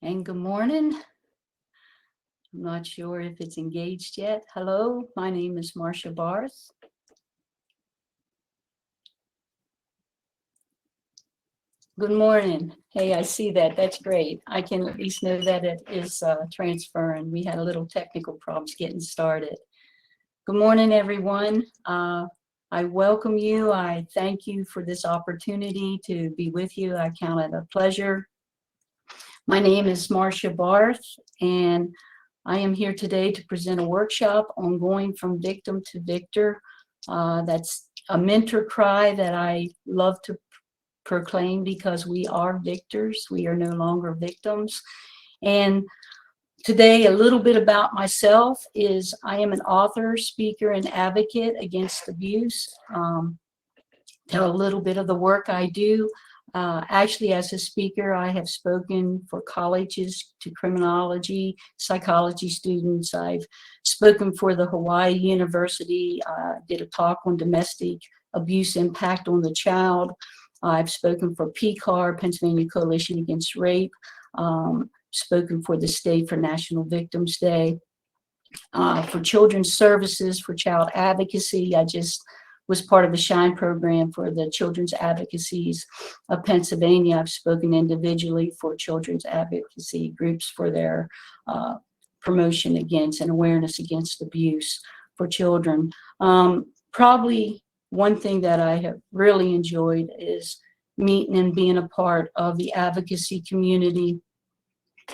And good morning. I'm not sure if it's engaged yet. Hello, my name is Marcia Barth. Good morning. Hey, I see that. That's great. I can at least know that it is transferring. We had a little technical problems getting started. Good morning, everyone. I welcome you. I thank you for this opportunity to be with you. I count it a pleasure. My name is Marcia Barth, and I am here today to present a workshop on going from victim to victor. That's a mentor cry that I love to proclaim because we are victors. We are no longer victims. And today, a little bit about myself is I am an author, speaker, and advocate against abuse. Tell a little bit of the work I do. Actually, as a speaker, I have spoken for colleges to criminology, psychology students. I've spoken for the Hawaii University, did a talk on domestic abuse impact on the child. I've spoken for PCAR, Pennsylvania Coalition Against Rape, spoken for the state for National Victims Day, for children's services, for child advocacy. I just was part of the SHINE program for the Children's Advocacies of Pennsylvania. I've spoken individually for children's advocacy groups for their promotion against and awareness against abuse for children. Probably one thing that I have really enjoyed is meeting and being a part of the advocacy community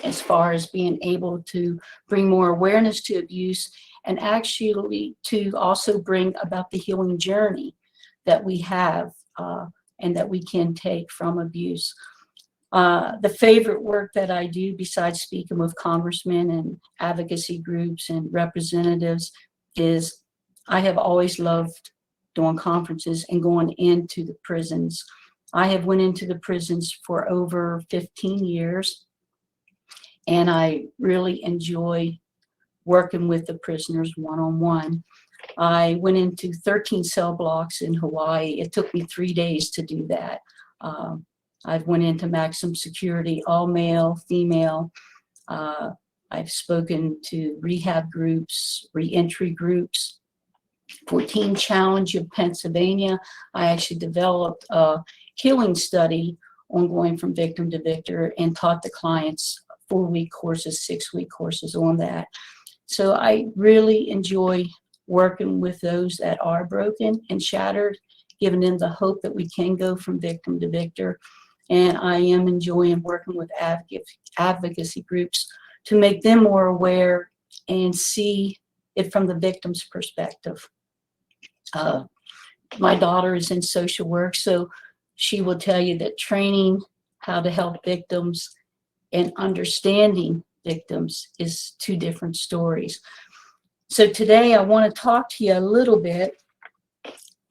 as far as being able to bring more awareness to abuse and actually to also bring about the healing journey that we have and that we can take from abuse. The favorite work that I do, besides speaking with congressmen and advocacy groups and representatives, is I have always loved doing conferences and going into the prisons. I have went into the prisons for over 15 years, and I really enjoy working with the prisoners one-on-one. I went into 13 cell blocks in Hawaii. It took me 3 days to do that. I've went into maximum security, all male, female. I've spoken to rehab groups, reentry groups. For Teen Challenge of Pennsylvania, I actually developed a healing study on going from victim to victor and taught the clients 4-week courses, 6-week courses on that. So I really enjoy working with those that are broken and shattered, giving them the hope that we can go from victim to victor. And I am enjoying working with advocacy groups to make them more aware and see it from the victim's perspective. My daughter is in social work, so she will tell you that training how to help victims and understanding victims is two different stories. So today I want to talk to you a little bit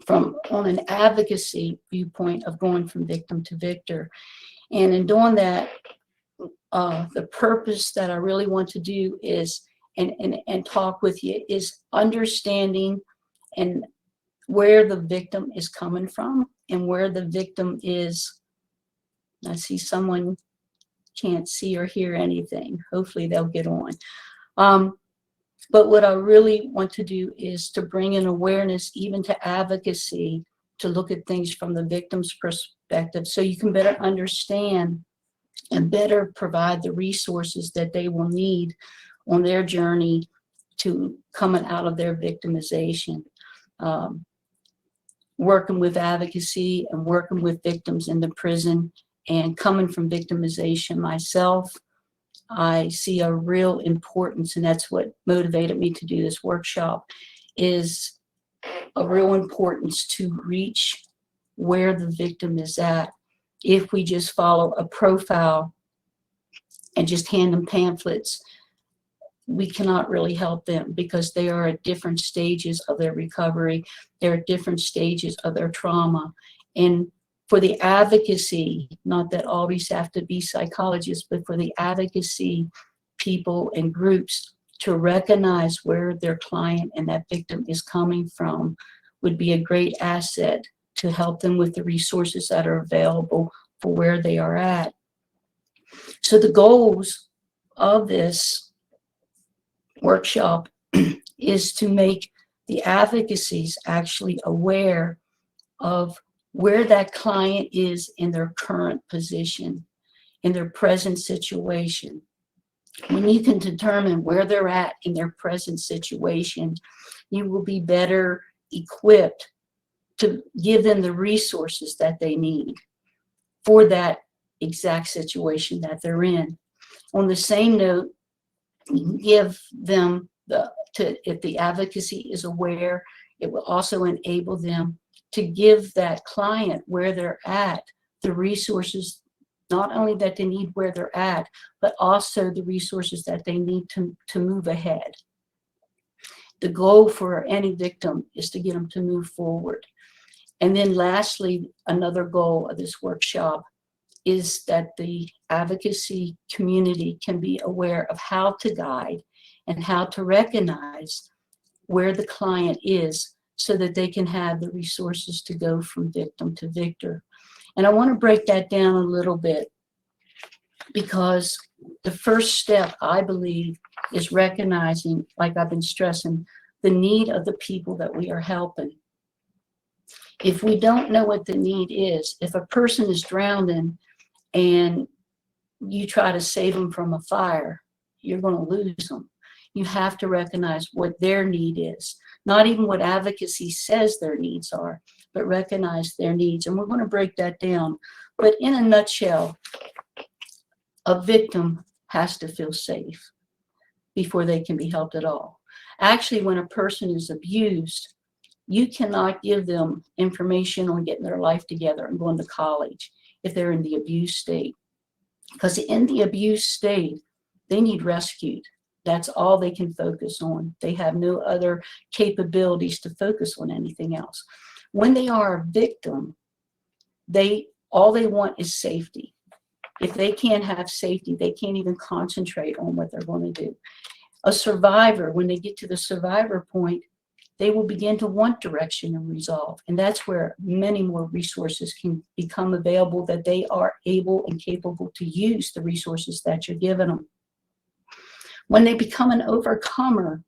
on an advocacy viewpoint of going from victim to victor. And in doing that, the purpose that I really want to do is, and talk with you, is understanding and where the victim is coming from and where the victim is. I see someone can't see or hear anything. Hopefully they'll get on. But what I really want to do is to bring in awareness even to advocacy, to look at things from the victim's perspective so you can better understand and better provide the resources that they will need on their journey to coming out of their victimization. Working with advocacy and working with victims in the prison and coming from victimization myself, I see a real importance, and that's what motivated me to do this workshop, is a real importance to reach where the victim is at. If we just follow a profile and just hand them pamphlets, we cannot really help them because they are at different stages of their recovery. They're at different stages of their trauma. And for the advocacy, not that always have to be psychologists, but for the advocacy people and groups to recognize where their client and that victim is coming from would be a great asset to help them with the resources that are available for where they are at. So the goals of this workshop is to make the advocacies actually aware of where that client is in their current position, in their present situation. When you can determine where they're at in their present situation, you will be better equipped to give them the resources that they need for that exact situation that they're in. On the same note, you can give them if the advocacy is aware, it will also enable them to give that client where they're at the resources, not only that they need where they're at, but also the resources that they need to move ahead. The goal for any victim is to get them to move forward. And then lastly, another goal of this workshop is that the advocacy community can be aware of how to guide and how to recognize where the client is so that they can have the resources to go from victim to victor. And I want to break that down a little bit, because the first step, I believe, is recognizing, like I've been stressing, the need of the people that we are helping. If we don't know what the need is, if a person is drowning and you try to save them from a fire, you're going to lose them. You have to recognize what their need is, not even what advocacy says their needs are, but recognize their needs. And we're going to break that down. But in a nutshell, a victim has to feel safe before they can be helped at all. Actually, when a person is abused, you cannot give them information on getting their life together and going to college if they're in the abuse state. Because in the abuse state, they need rescued. That's all they can focus on. They have no other capabilities to focus on anything else. When they are a victim, all they want is safety. If they can't have safety, they can't even concentrate on what they're going to do. A survivor, when they get to the survivor point, they will begin to want direction and resolve. And that's where many more resources can become available, that they are able and capable to use the resources that you're giving them. When they become an overcomer,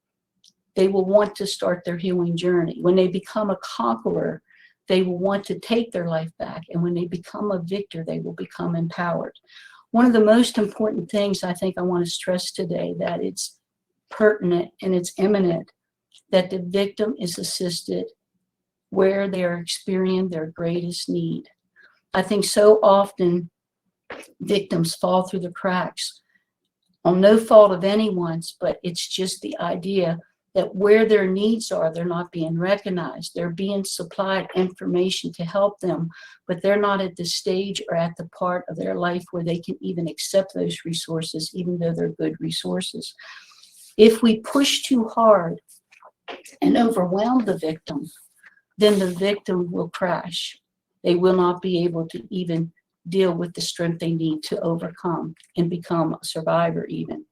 they will want to start their healing journey. When they become a conqueror, they will want to take their life back. And when they become a victor, they will become empowered. One of the most important things I think I want to stress today, that it's pertinent and it's imminent, that the victim is assisted where they are experiencing their greatest need. I think so often victims fall through the cracks on no fault of anyone's, but it's just the idea that where their needs are, they're not being recognized. They're being supplied information to help them, but they're not at the stage or at the part of their life where they can even accept those resources, even though they're good resources. If we push too hard and overwhelm the victim, then the victim will crash. They will not be able to even deal with the strength they need to overcome and become a survivor even.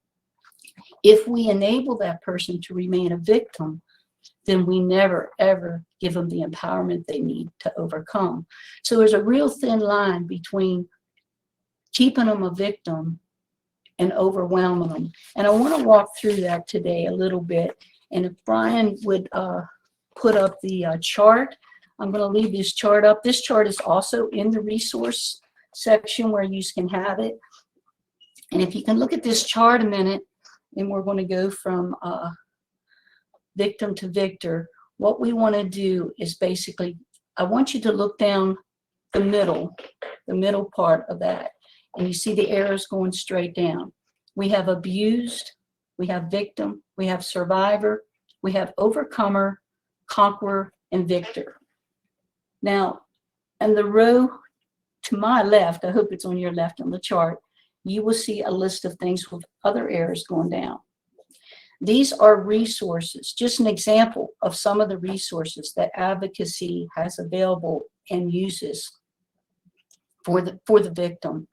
If we enable that person to remain a victim, then we never, ever give them the empowerment they need to overcome. So there's a real thin line between keeping them a victim and overwhelming them. And I want to walk through that today a little bit. And if Brian would put up the chart, I'm going to leave this chart up. This chart is also in the resource section where you can have it. And if you can look at this chart a minute, and we're going to go from victim to victor. What we want to do is basically, I want you to look down the middle part of that. And you see the arrows going straight down. We have abused, we have victim, we have survivor, we have overcomer, conqueror, and victor. Now, in the row to my left, I hope it's on your left on the chart, you will see a list of things with other arrows going down. These are resources, just an example of some of the resources that advocacy has available and uses for the victim.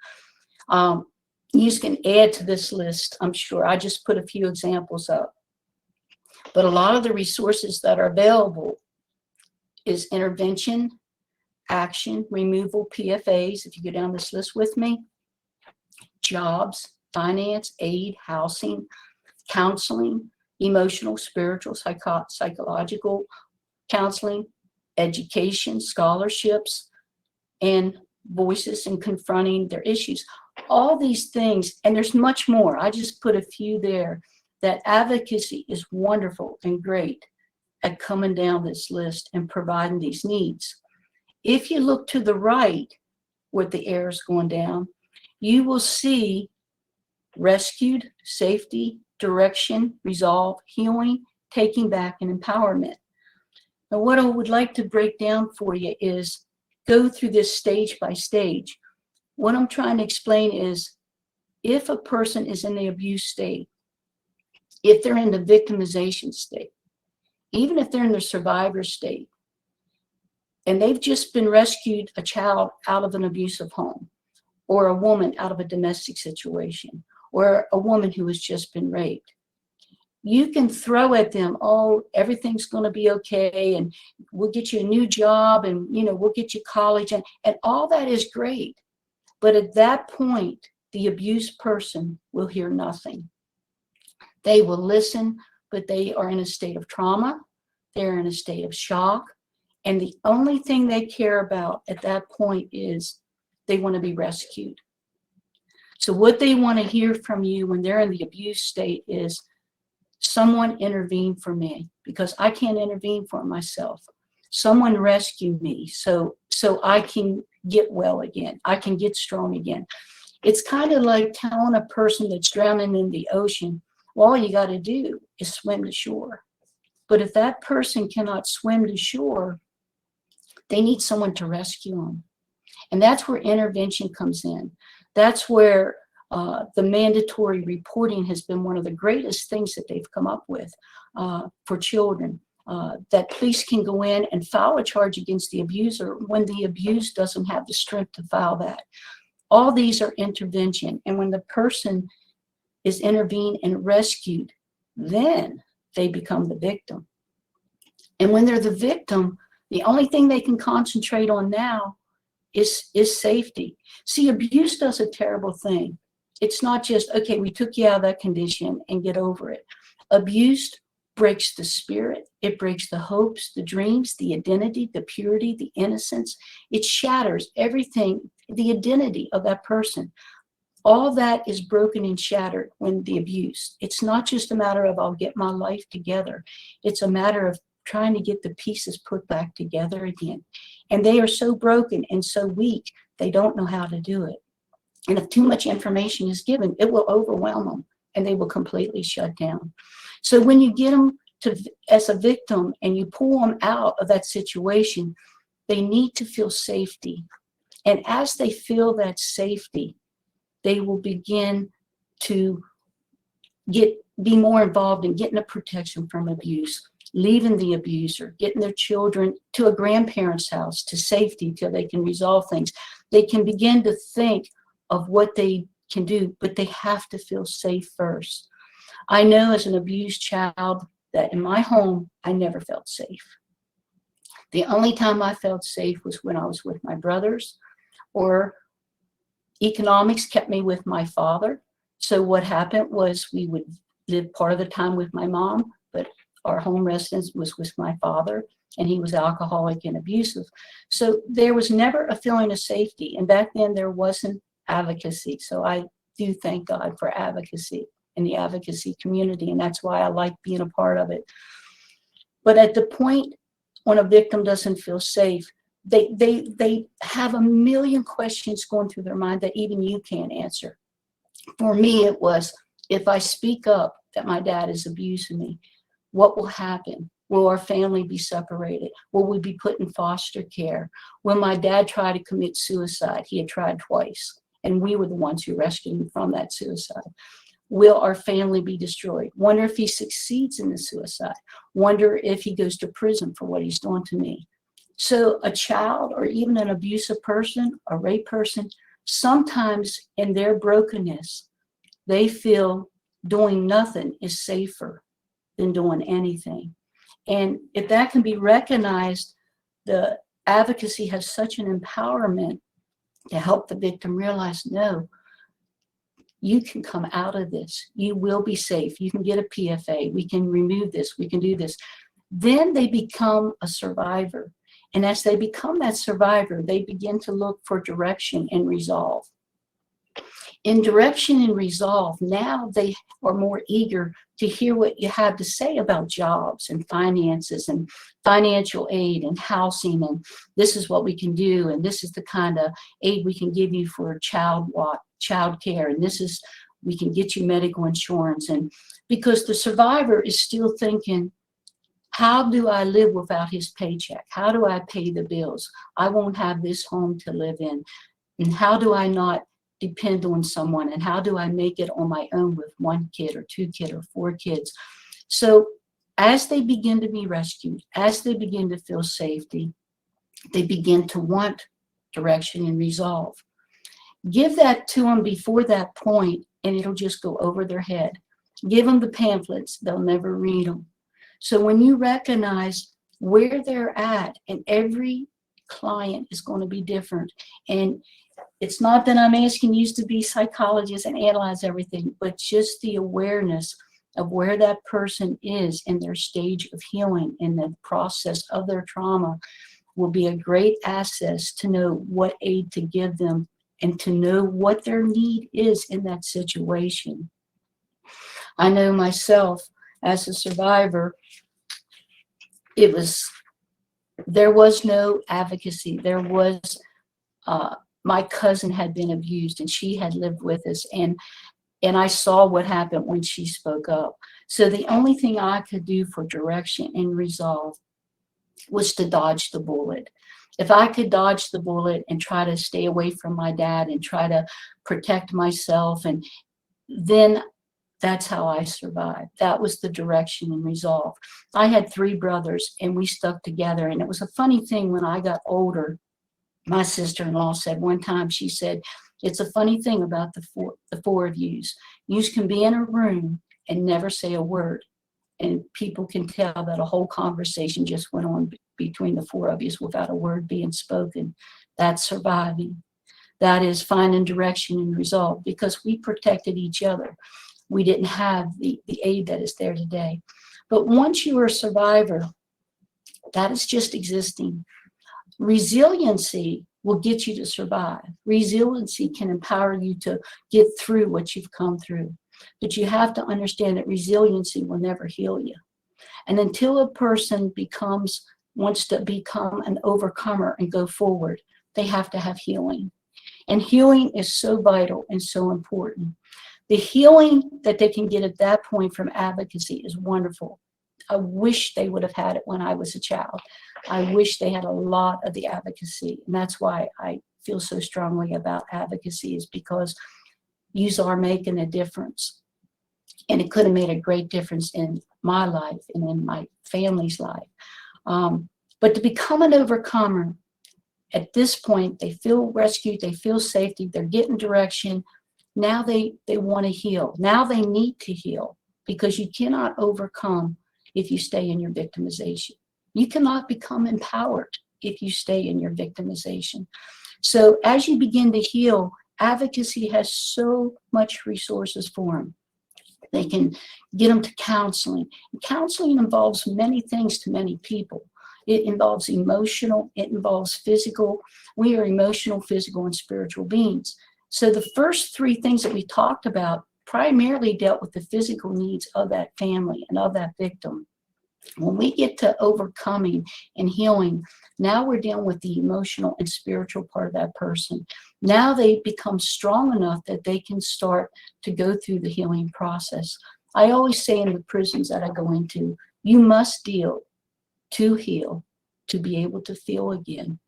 You can add to this list, I'm sure. I just put a few examples up. But a lot of the resources that are available is intervention, action, removal, PFAs, if you go down this list with me, jobs, finance, aid, housing, counseling, emotional, spiritual, psychological counseling, education, scholarships, and voices in confronting their issues. All these things, and there's much more. I just put a few there. That advocacy is wonderful and great at coming down this list and providing these needs. If you look to the right, with the arrows going down, you will see rescued, safety, direction, resolve, healing, taking back, and empowerment. Now, what I would like to break down for you is go through this stage by stage. What I'm trying to explain is if a person is in the abuse state, if they're in the victimization state, even if they're in the survivor state, and they've just been rescued, a child out of an abusive home, or a woman out of a domestic situation, or a woman who has just been raped, you can throw at them, oh, everything's going to be okay, and we'll get you a new job, and we'll get you college, and all that is great. But at that point, the abused person will hear nothing. They will listen, but they are in a state of trauma. They're in a state of shock. And the only thing they care about at that point is they want to be rescued. So what they want to hear from you when they're in the abuse state is, someone intervene for me, because I can't intervene for myself. Someone rescue me so I can get well again. I can get strong again. It's kind of like telling a person that's drowning in the ocean, well, all you got to do is swim to shore. But if that person cannot swim to shore, they need someone to rescue them. And that's where intervention comes in. That's where the mandatory reporting has been one of the greatest things that they've come up with for children. That police can go in and file a charge against the abuser when the abused doesn't have the strength to file that. All these are intervention. And when the person is intervened and rescued, then they become the victim. And when they're the victim, the only thing they can concentrate on now is safety. See, abuse does a terrible thing. It's not just, okay, we took you out of that condition and get over it. Abuse breaks the spirit. It breaks the hopes, the dreams, the identity, the purity, the innocence. It shatters everything, the identity of that person. All that is broken and shattered when the abuse. It's not just a matter of, I'll get my life together. It's a matter of trying to get the pieces put back together again. And they are so broken and so weak, they don't know how to do it. And if too much information is given, it will overwhelm them and they will completely shut down. So when you get them as a victim and you pull them out of that situation, they need to feel safety. And as they feel that safety, they will begin to be more involved in getting a protection from abuse, leaving the abuser, getting their children to a grandparent's house, to safety till they can resolve things. They can begin to think of what they can do, but they have to feel safe first. I know as an abused child that in my home, I never felt safe. The only time I felt safe was when I was with my brothers, or economics kept me with my father. So what happened was we would live part of the time with my mom, but our home residence was with my father, and he was alcoholic and abusive. So there was never a feeling of safety. And back then there wasn't advocacy. So I do thank God for advocacy and the advocacy community. And that's why I like being a part of it. But at the point when a victim doesn't feel safe, they have a million questions going through their mind that even you can't answer. For me, it was, if I speak up that my dad is abusing me, what will happen? Will our family be separated? Will we be put in foster care? Will my dad try to commit suicide? He had tried twice, and we were the ones who rescued him from that suicide. Will our family be destroyed? Wonder if he succeeds in the suicide. Wonder if he goes to prison for what he's done to me. So a child, or even an abusive person, a rape person, sometimes in their brokenness, they feel doing nothing is safer than doing anything. And if that can be recognized, the advocacy has such an empowerment to help the victim realize, no, You can come out of this. You will be safe. You can get a PFA. We can remove this. We can do this. Then they become a survivor. And as they become that survivor, they begin to look for direction and resolve. In direction and resolve, now they are more eager to hear what you have to say about jobs and finances and financial aid and housing, and this is what we can do, and this is the kind of aid we can give you for child care, and this is, we can get you medical insurance. And because the survivor is still thinking, how do I live without his paycheck? How do I pay the bills? I won't have this home to live in. And how do I not depend on someone? And how do I make it on my own with 1 kid or 2 kids or 4 kids? So as they begin to be rescued, as they begin to feel safety, they begin to want direction and resolve. Give that to them before that point, and it'll just go over their head. Give them the pamphlets, they'll never read them. So when you recognize where they're at, and every client is going to be different, and it's not that I'm asking you to be psychologists and analyze everything, but just the awareness of where that person is in their stage of healing, in the process of their trauma, will be a great asset to know what aid to give them and to know what their need is in that situation. I know myself as a survivor, there was no advocacy. There was, my cousin had been abused and she had lived with us, and I saw what happened when she spoke up. So the only thing I could do for direction and resolve was to dodge the bullet. If I could dodge the bullet and try to stay away from my dad and try to protect myself, and then that's how I survived. That was the direction and resolve. I had 3 brothers and we stuck together. And it was a funny thing when I got older. My sister-in-law said one time, she said, it's a funny thing about the four of yous. Yous can be in a room and never say a word. And people can tell that a whole conversation just went on between the 4 of yous without a word being spoken. That's surviving. That is finding direction and resolve, because we protected each other. We didn't have the aid that is there today. But once you are a survivor, that is just existing. Resiliency will get you to survive. Resiliency can empower you to get through what you've come through. But you have to understand that resiliency will never heal you. And until a person wants to become an overcomer and go forward, they have to have healing. And healing is so vital and so important. The healing that they can get at that point from advocacy is wonderful. I wish they would have had it when I was a child. I wish they had a lot of the advocacy. And that's why I feel so strongly about advocacy, is because yous are making a difference. And it could have made a great difference in my life and in my family's life. But to become an overcomer, at this point, they feel rescued, they feel safety, they're getting direction. Now they want to heal. Now they need to heal, because you cannot overcome if you stay in your victimization. You cannot become empowered if you stay in your victimization. So as you begin to heal, advocacy has so much resources for them. They can get them to counseling. Counseling involves many things to many people. It involves emotional, it involves physical. We are emotional, physical, and spiritual beings. So the first 3 things that we talked about primarily dealt with the physical needs of that family and of that victim. When we get to overcoming and healing, now we're dealing with the emotional and spiritual part of that person. Now they become strong enough that they can start to go through the healing process. I always say in the prisons that I go into, you must deal to heal, to be able to feel again.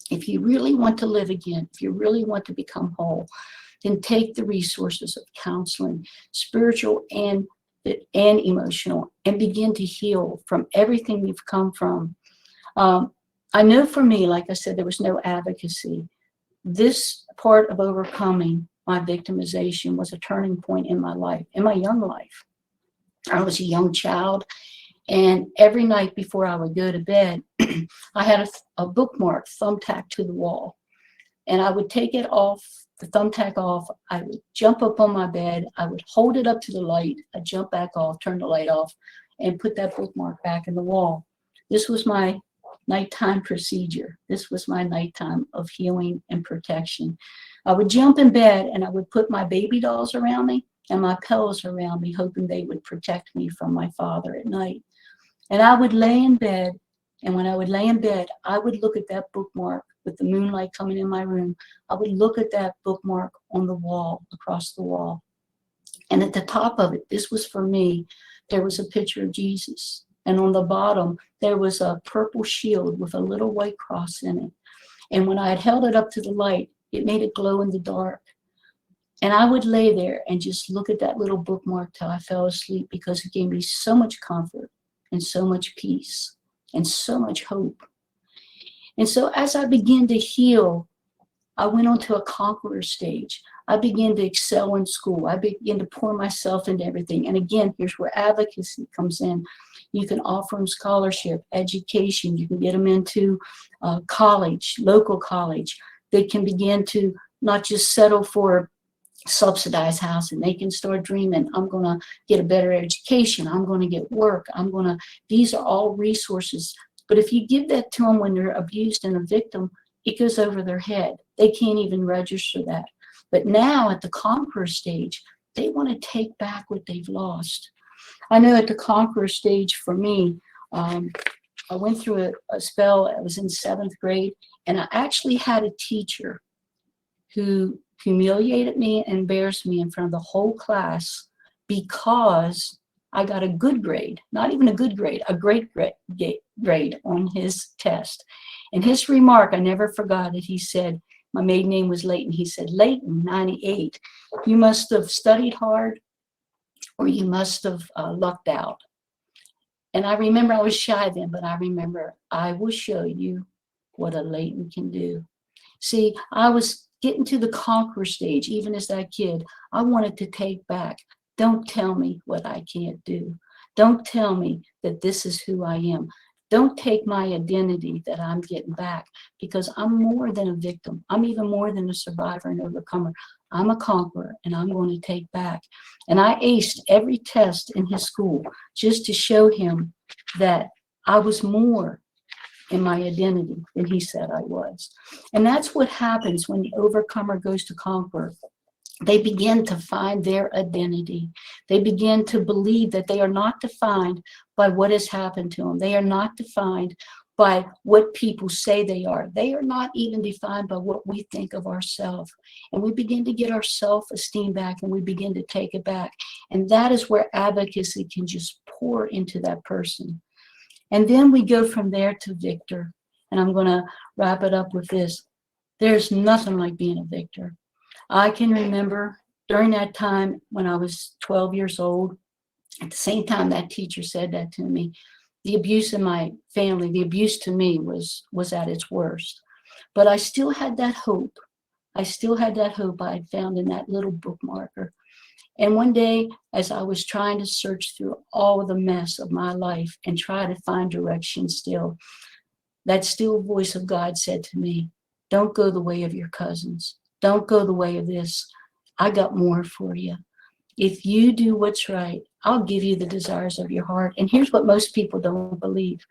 If you really want to live again, if you really want to become whole, then take the resources of counseling, spiritual and emotional, and begin to heal from everything you've come from. I know for me, like I said, there was no advocacy. This part of overcoming my victimization was a turning point in my life, in my young life. I was a young child, and every night before I would go to bed, I had a bookmark thumbtacked to the wall. and I would take it off, the thumbtack off. I would jump up on my bed. I would hold it up to the light. I'd jump back off, turn the light off, and put that bookmark back in the wall. This was my nighttime procedure. This was my nighttime of healing and protection. I would jump in bed and I would put my baby dolls around me and my pillows around me, hoping they would protect me from my father at night. And I would lay in bed, and when I would lay in bed, I would look at that bookmark with the moonlight coming in my room. I would look at that bookmark on the wall, across the wall. And at the top of it, this was for me, there was a picture of Jesus. And on the bottom, there was a purple shield with a little white cross in it. And when I had held it up to the light, it made it glow in the dark. And I would lay there and just look at that little bookmark till I fell asleep, because it gave me so much comfort and so much peace and so much hope. And so as I began to heal, I went on to a conqueror stage. I began to excel in school. I began to pour myself into everything. And again, here's where advocacy comes in. You can offer them scholarship, education. You can get them into college, local college. They can begin to not just settle for subsidized housing. They can start dreaming, I'm going to get a better education. I'm going to get work. These are all resources. But if you give that to them when they're abused and a victim, it goes over their head. They can't even register that. But now at the conqueror stage, they want to take back what they've lost. I know at the conqueror stage for me, I went through a spell. I was in 7th grade, and I actually had a teacher who humiliated me and embarrassed me in front of the whole class because I got a good grade, not even a good grade, a great grade on his test. And his remark, I never forgot it. He said, my maiden name was Leighton. He said, Leighton, 98, you must have studied hard or you must have lucked out. And I remember I was shy then, but I remember I will show you what a Leighton can do. See, I was getting to the conqueror stage, even as that kid. I wanted to take back. Don't tell me what I can't do. Don't tell me that this is who I am. Don't take my identity that I'm getting back, because I'm more than a victim. I'm even more than a survivor and overcomer. I'm a conqueror, and I'm going to take back. And I aced every test in his school just to show him that I was more in my identity than he said I was. And that's what happens when the overcomer goes to conqueror. They begin to find their identity. They begin to believe that they are not defined by what has happened to them. They are not defined by what people say they are. They are not even defined by what we think of ourselves. And we begin to get our self-esteem back, and we begin to take it back. And that is where advocacy can just pour into that person. And then we go from there to victor. And I'm going to wrap it up with this. There's nothing like being a victor. I can remember during that time when I was 12 years old, at the same time that teacher said that to me, the abuse in my family, the abuse to me was at its worst. But I still had that hope. I still had that hope I had found in that little bookmarker. And one day, as I was trying to search through all of the mess of my life and try to find direction still, that still voice of God said to me, don't go the way of your cousins. Don't go the way of this. I got more for you. If you do what's right, I'll give you the desires of your heart. And here's what most people don't believe.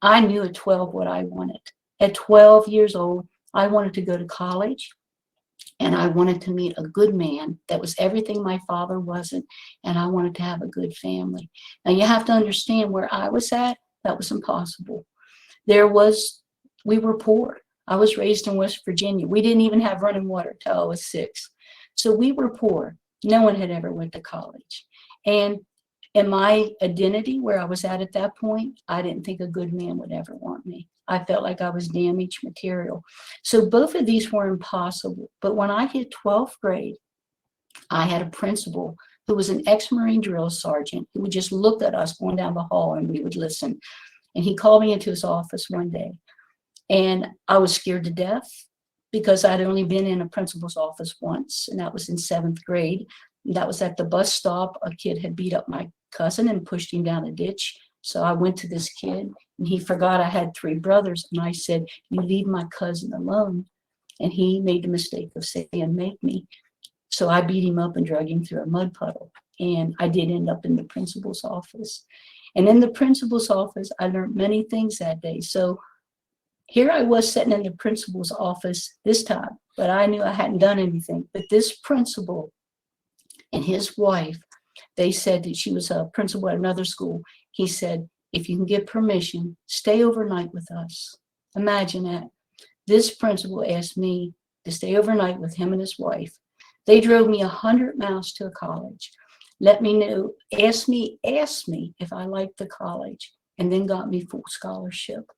I knew at 12 what I wanted. At 12 years old, I wanted to go to college, and I wanted to meet a good man that was everything my father wasn't, and I wanted to have a good family. Now you have to understand where I was at, that was impossible. We were poor. I was raised in West Virginia. We didn't even have running water till I was 6. So we were poor. No one had ever went to college. And in my identity, where I was at that point, I didn't think a good man would ever want me. I felt like I was damaged material. So both of these were impossible. But when I hit 12th grade, I had a principal who was an ex-Marine drill sergeant who would just look at us going down the hall, and we would listen. And he called me into his office one day. And I was scared to death because I'd only been in a principal's office once, and that was in 7th grade. That was at the bus stop. A kid had beat up my cousin and pushed him down a ditch. So I went to this kid, and he forgot I had 3 brothers. And I said, you leave my cousin alone. and he made the mistake of saying, make me. So I beat him up and drug him through a mud puddle. And I did end up in the principal's office. And in the principal's office, I learned many things that day. So here I was sitting in the principal's office this time, but I knew I hadn't done anything. But this principal and his wife, they said that she was a principal at another school. He said, if you can get permission, stay overnight with us. Imagine that. This principal asked me to stay overnight with him and his wife. They drove me 100 miles to a college. Let me know, asked me if I liked the college, and then got me full scholarship.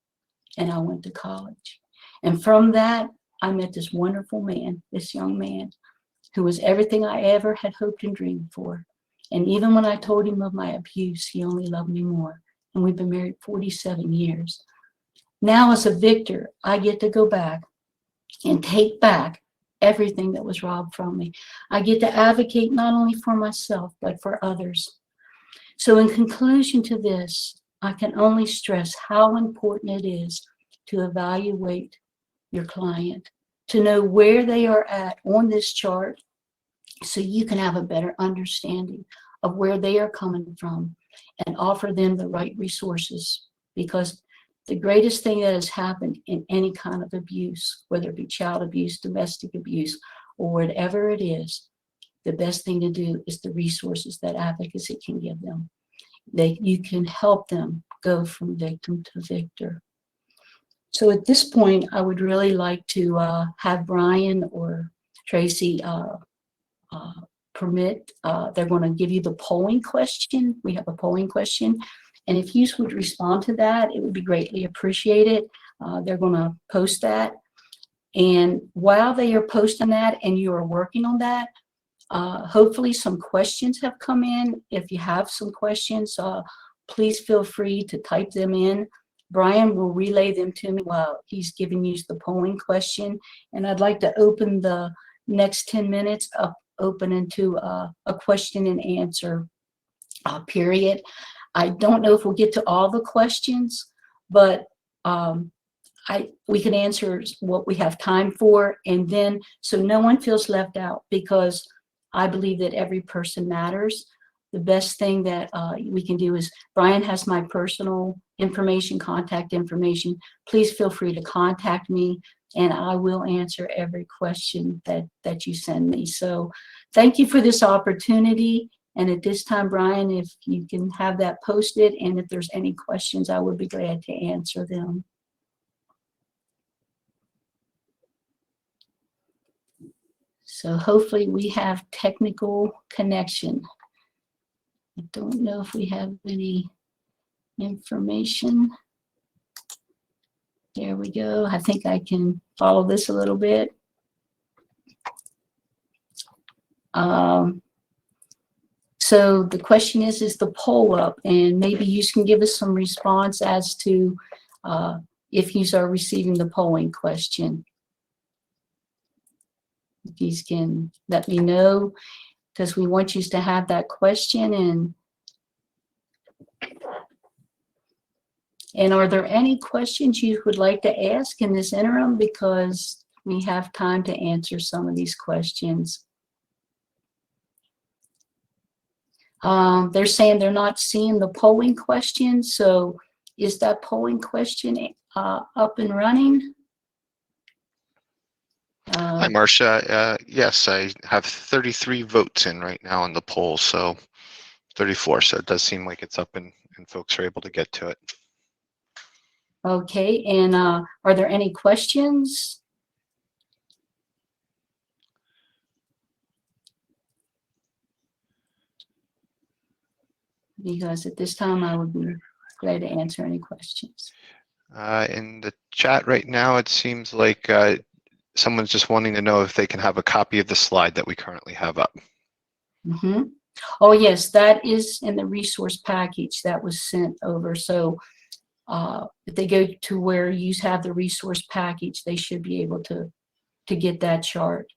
And I went to college. And from that, I met this wonderful man, this young man, who was everything I ever had hoped and dreamed for. And even when I told him of my abuse, he only loved me more. And we've been married 47 years. Now, as a victor, I get to go back and take back everything that was robbed from me. I get to advocate not only for myself, but for others. So in conclusion to this, I can only stress how important it is to evaluate your client, to know where they are at on this chart so you can have a better understanding of where they are coming from and offer them the right resources. Because the greatest thing that has happened in any kind of abuse, whether it be child abuse, domestic abuse, or whatever it is, the best thing to do is the resources that advocacy can give them. You can help them go from victim to victor. So at this point, I would really like to have Brian or Tracy permit. They're going to give you the polling question. We have a polling question. And if you would respond to that, it would be greatly appreciated. They're going to post that. And while they are posting that and you are working on that, hopefully some questions have come in. If you have some questions, please feel free to type them in. Brian will relay them to me while he's giving you the polling question. And I'd like to open the next 10 minutes up, open into a question and answer period. I don't know if we'll get to all the questions, but we can answer what we have time for, and then so no one feels left out, because I believe that every person matters. The best thing that we can do is, Brian has my personal information, contact information. Please feel free to contact me, and I will answer every question that you send me. So thank you for this opportunity. And at this time, Brian, if you can have that posted, and if there's any questions, I would be glad to answer them. So hopefully we have technical connection. I don't know if we have any information. There we go. I think I can follow this a little bit. So the question is the poll up? And maybe you can give us some response as to if you are receiving the polling question. If you can let me know, because we want you to have that question. And are there any questions you would like to ask in this interim? Because we have time to answer some of these questions. They're saying they're not seeing the polling question. So is that polling question up and running? Hi, Marcia. Yes, I have 33 votes in right now on the poll, so 34. So it does seem like it's up and folks are able to get to it. Okay, and are there any questions? Because at this time, I would be glad to answer any questions. In the chat right now, it seems like someone's just wanting to know if they can have a copy of the slide that we currently have up. Mm-hmm. Oh, yes, that is in the resource package that was sent over. So if they go to where you have the resource package, they should be able to get that chart.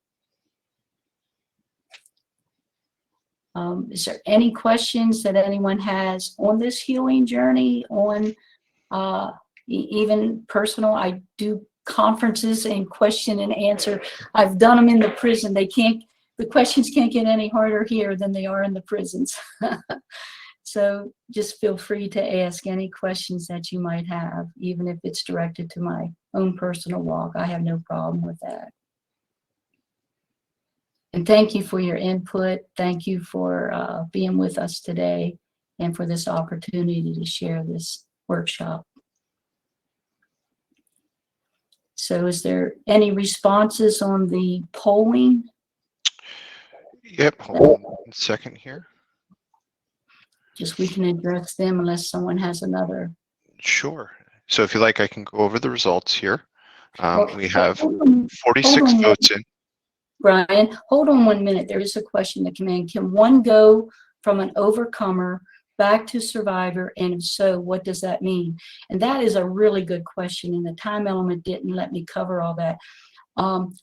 Is there any questions that anyone has on this healing journey, on even personal? I do conferences and question and answer. I've done them in the prison. The questions can't get any harder here than they are in the prisons. So just feel free to ask any questions that you might have, even if it's directed to my own personal walk. I have no problem with that. And thank you for your input. Thank you for being with us today and for this opportunity to share this workshop. So is there any responses on the polling? Yep, hold on 1 second here. Just we can address them unless someone has another. Sure. So if you like, I can go over the results here. We have Hold on 46 votes in. Brian, hold on 1 minute. There is a question that came in. Can one go from an overcomer back to survivor? And if so, what does that mean? And that is a really good question. And the time element didn't let me cover all that.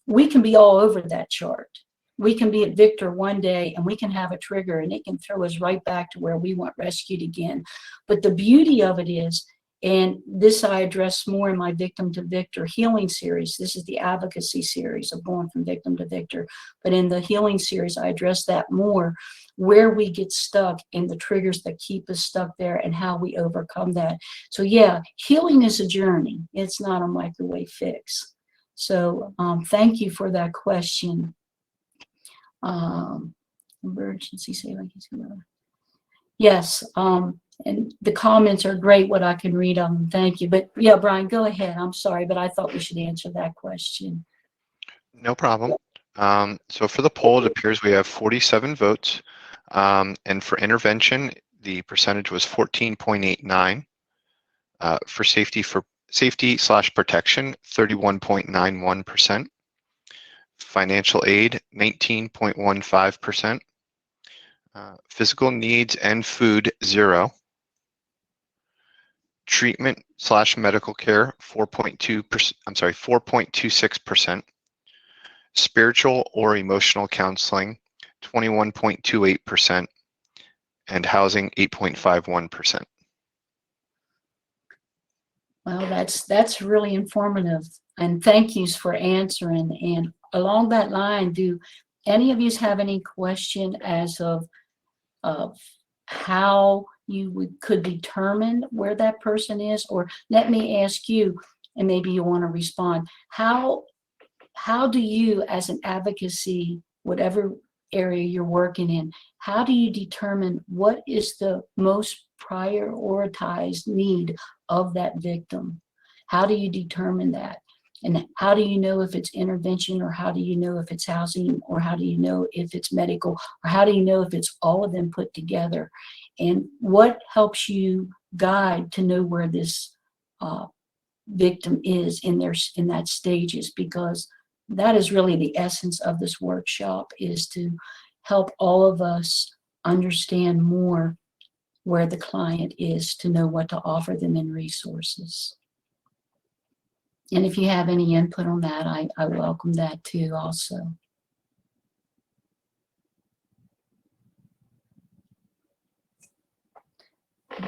We can be all over that chart. We can be at victor one day and we can have a trigger and it can throw us right back to where we want rescued again. But the beauty of it is, and this I address more in my Victim to Victor healing series. This is the advocacy series of going from victim to victor. But in the healing series, I address that more, where we get stuck and the triggers that keep us stuck there and how we overcome that. So yeah, healing is a journey. It's not a microwave fix. So thank you for that question. Emergency saving. Yes, and the comments are great, what I can read on them. Thank you. But yeah, Brian, go ahead. I'm sorry, but I thought we should answer that question. No problem. So for the poll, it appears we have 47 votes. And for intervention, the percentage was 14.89. For safety/protection, 31.91%. Financial aid, 19.15%. Physical needs and food, 0. Treatment/medical care, 4.26%. Spiritual or emotional counseling, 21.28%. And housing, 8.51%. Well, that's really informative. And thank yous for answering. And along that line, do any of you have any question as of how you could determine where that person is? Or let me ask you, and maybe you want to respond, how do you, as an advocacy, whatever area you're working in, how do you determine what is the most prioritized need of that victim? How do you determine that? And how do you know if it's intervention, or how do you know if it's housing, or how do you know if it's medical, or how do you know if it's all of them put together? And what helps you guide to know where this victim is in that stages? Because that is really the essence of this workshop, is to help all of us understand more where the client is, to know what to offer them in resources. And if you have any input on that, I welcome that too also.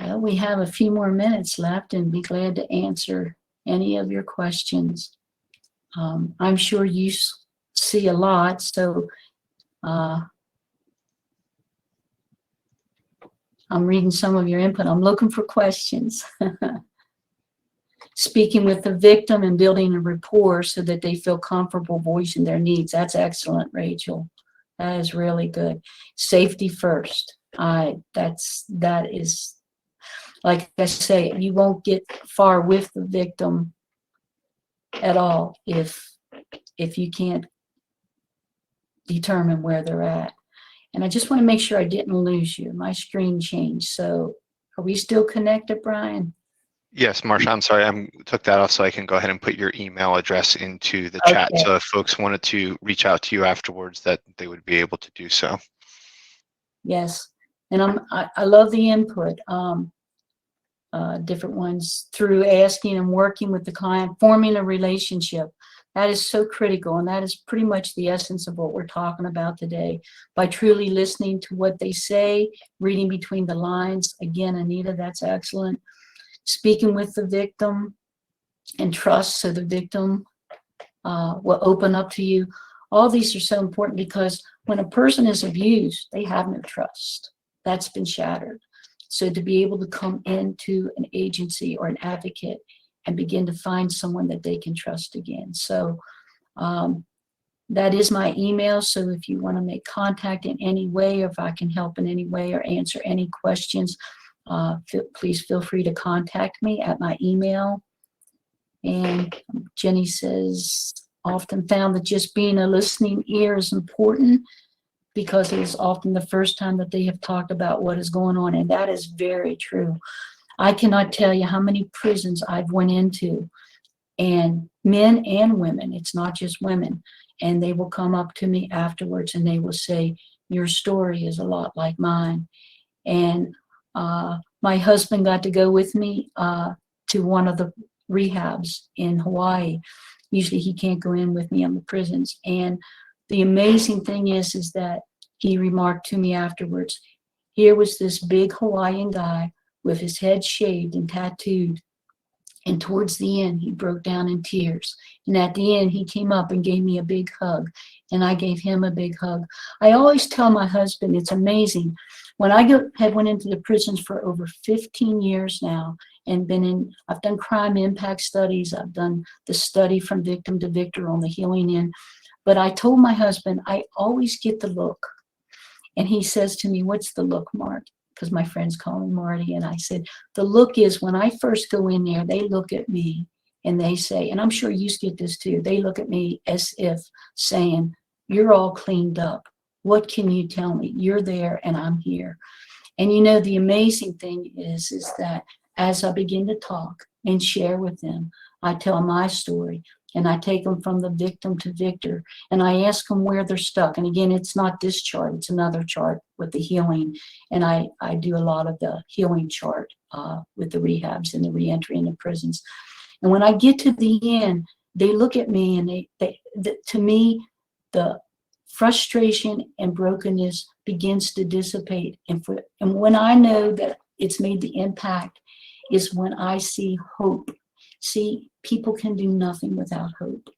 Well, we have a few more minutes left and be glad to answer any of your questions. I'm sure you see a lot, so I'm reading some of your input. I'm looking for questions. Speaking with the victim and building a rapport so that they feel comfortable voicing their needs. That's excellent, Rachel. That is really good. Safety first. That is, like I say, you won't get far with the victim at all if you can't determine where they're at. And I just want to make sure I didn't lose you. My screen changed. So are we still connected, Brian? Yes, Marsha, I'm sorry, I took that off so I can go ahead and put your email address into the chat. Okay. So if folks wanted to reach out to you afterwards, that they would be able to do so. Yes, and I love the input, different ones, through asking and working with the client, forming a relationship. That is so critical, and that is pretty much the essence of what we're talking about today. By truly listening to what they say, reading between the lines. Again, Anita, that's excellent. Speaking with the victim, and trust, so the victim will open up to you. All these are so important because when a person is abused, they have no trust. That's been shattered. So to be able to come into an agency or an advocate and begin to find someone that they can trust again. So that is my email. So if you want to make contact in any way, or if I can help in any way or answer any questions, please feel free to contact me at my email. And Jenny says, often found that just being a listening ear is important because it is often the first time that they have talked about what is going on. And that is very true. I cannot tell you how many prisons I've went into, and men and women, it's not just women, and they will come up to me afterwards and they will say, your story is a lot like mine. And my husband got to go with me to one of the rehabs in Hawaii. Usually he can't go in with me on the prisons. And the amazing thing is that he remarked to me afterwards, here was this big Hawaiian guy with his head shaved and tattooed. And towards the end, he broke down in tears. And at the end, he came up and gave me a big hug. And I gave him a big hug. I always tell my husband, it's amazing. When I have went into the prisons for over 15 years now, and I've done crime impact studies. I've done the study from victim to victor on the healing end. But I told my husband, I always get the look. And he says to me, what's the look, Mark? Because my friends call me Marty. And I said, the look is when I first go in there, they look at me and they say, and I'm sure you get this too, they look at me as if saying, you're all cleaned up. What can you tell me? You're there and I'm here. And you know, the amazing thing is that as I begin to talk and share with them, I tell my story. And I take them from the victim to victor, and I ask them where they're stuck. And again, it's not this chart, it's another chart with the healing. And I do a lot of the healing chart with the rehabs and the reentry into prisons. And when I get to the end, they look at me and to me, the frustration and brokenness begins to dissipate. And when I know that it's made the impact is when I see hope. See, people can do nothing without hope.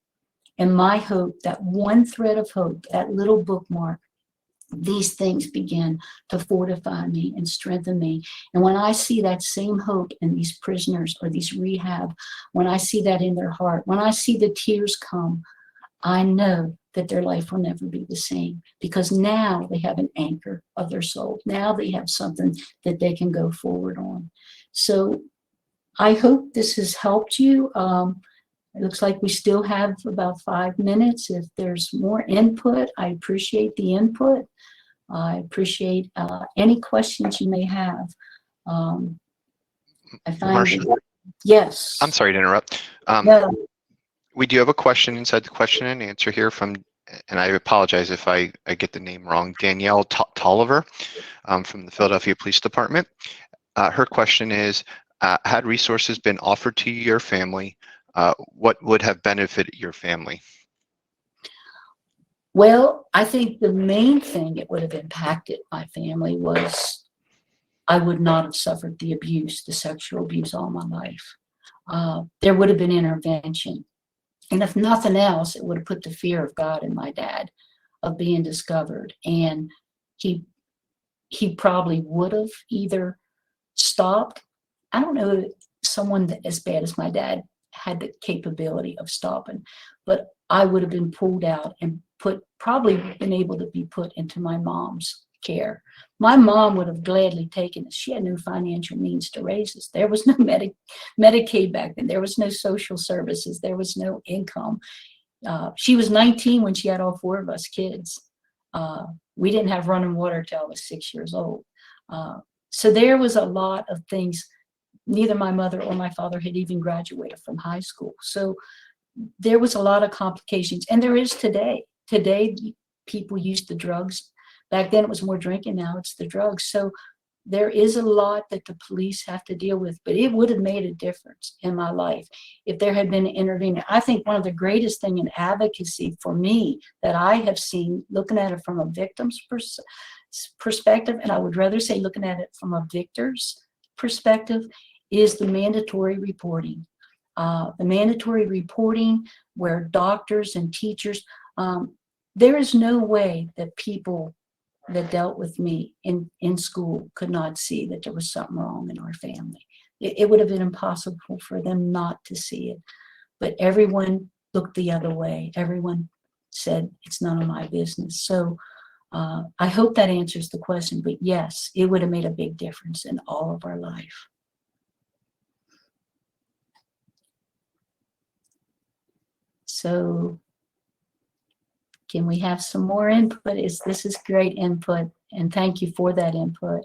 And my hope, that one thread of hope, that little bookmark, these things begin to fortify me and strengthen me. And when I see that same hope in these prisoners or these rehab, when I see that in their heart, when I see the tears come, I know that their life will never be the same, because now they have an anchor of their soul. Now they have something that they can go forward on. So I hope this has helped you. It looks like we still have about 5 minutes. If there's more input, I appreciate the input. I appreciate any questions you may have. I find Marcia, yes. I'm sorry to interrupt. No. We do have a question inside the question and answer here from, and I apologize if I get the name wrong, Danielle Tolliver from the Philadelphia Police Department. Her question is, had resources been offered to your family, what would have benefited your family? Well, I think the main thing it would have impacted my family was I would not have suffered the abuse, the sexual abuse all my life. There would have been intervention. And if nothing else, it would have put the fear of God in my dad of being discovered. And he probably would have either stopped. I don't know if someone that as bad as my dad had the capability of stopping, but I would have been pulled out and probably been able to be put into my mom's care. My mom would have gladly taken us. She had no financial means to raise us. There was no Medicaid back then. There was no social services. There was no income. She was 19 when she had all 4 of us kids. We didn't have running water till I was 6 years old. So there was a lot of things. Neither my mother or my father had even graduated from high school. So there was a lot of complications, and there is today. Today, people use the drugs. Back then, it was more drinking. Now it's the drugs. So there is a lot that the police have to deal with, but it would have made a difference in my life if there had been an intervening. I think one of the greatest thing in advocacy for me that I have seen, looking at it from a victim's perspective, and I would rather say looking at it from a victor's perspective, is the mandatory reporting. the mandatory reporting where doctors and teachers, there is no way that people that dealt with me in school could not see that there was something wrong in our family. It would have been impossible for them not to see it. But everyone looked the other way. Everyone said, it's none of my business. So I hope that answers the question. But yes, it would have made a big difference in all of our life. So can we have some more input? This is great input, and thank you for that input.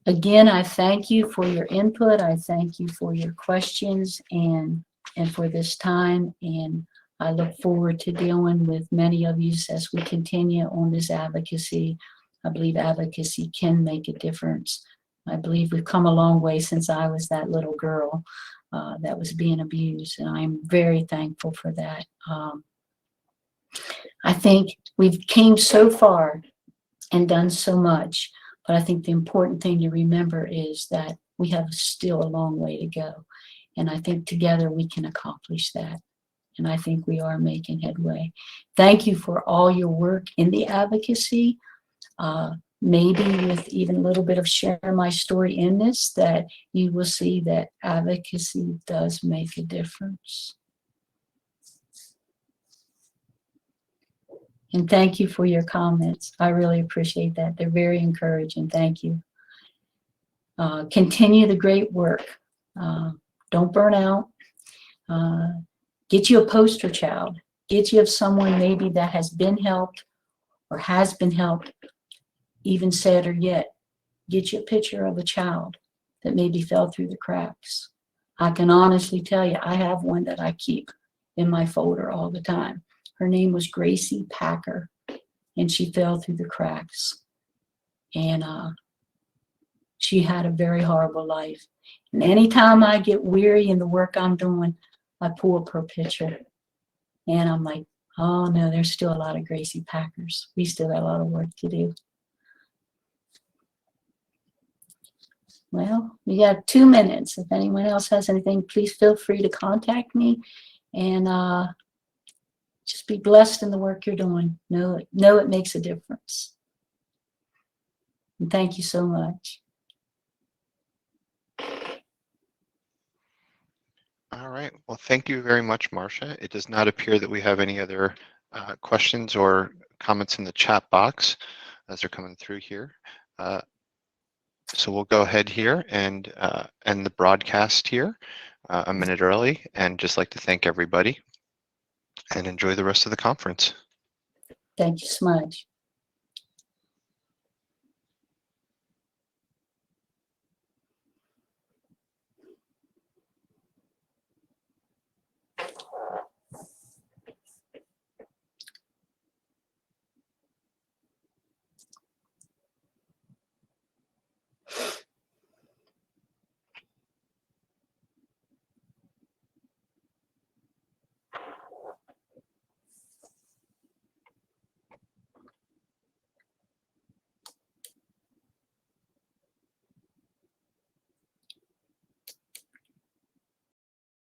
Again, I thank you for your input. I thank you for your questions and for this time. And I look forward to dealing with many of you as we continue on this advocacy. I believe advocacy can make a difference. I believe we've come a long way since I was that little girl that was being abused, and I'm very thankful for that. I think we've came so far and done so much, but I think the important thing to remember is that we have still a long way to go, and I think together we can accomplish that. And I think we are making headway. Thank you for all your work in the advocacy. Maybe with even a little bit of sharing my story in this, that you will see that advocacy does make a difference. And thank you for your comments. I really appreciate that. They're very encouraging. Thank you. Continue the great work. Don't burn out. Get you a poster child. Get you of someone maybe that has been helped or has been helped. Even sadder yet, get you a picture of a child that maybe fell through the cracks. I can honestly tell you, I have one that I keep in my folder all the time. Her name was Gracie Packer, and she fell through the cracks. And she had a very horrible life. And anytime I get weary in the work I'm doing, I pull up her picture. And I'm like, oh no, there's still a lot of Gracie Packers. We still got a lot of work to do. Well, we got 2 minutes. If anyone else has anything, please feel free to contact me. And just be blessed in the work you're doing. Know it makes a difference. And thank you so much. All right. Well, thank you very much, Marcia. It does not appear that we have any other questions or comments in the chat box as they're coming through here. So we'll go ahead here and end the broadcast here a minute early, and just like to thank everybody and enjoy the rest of the conference. Thank you so much.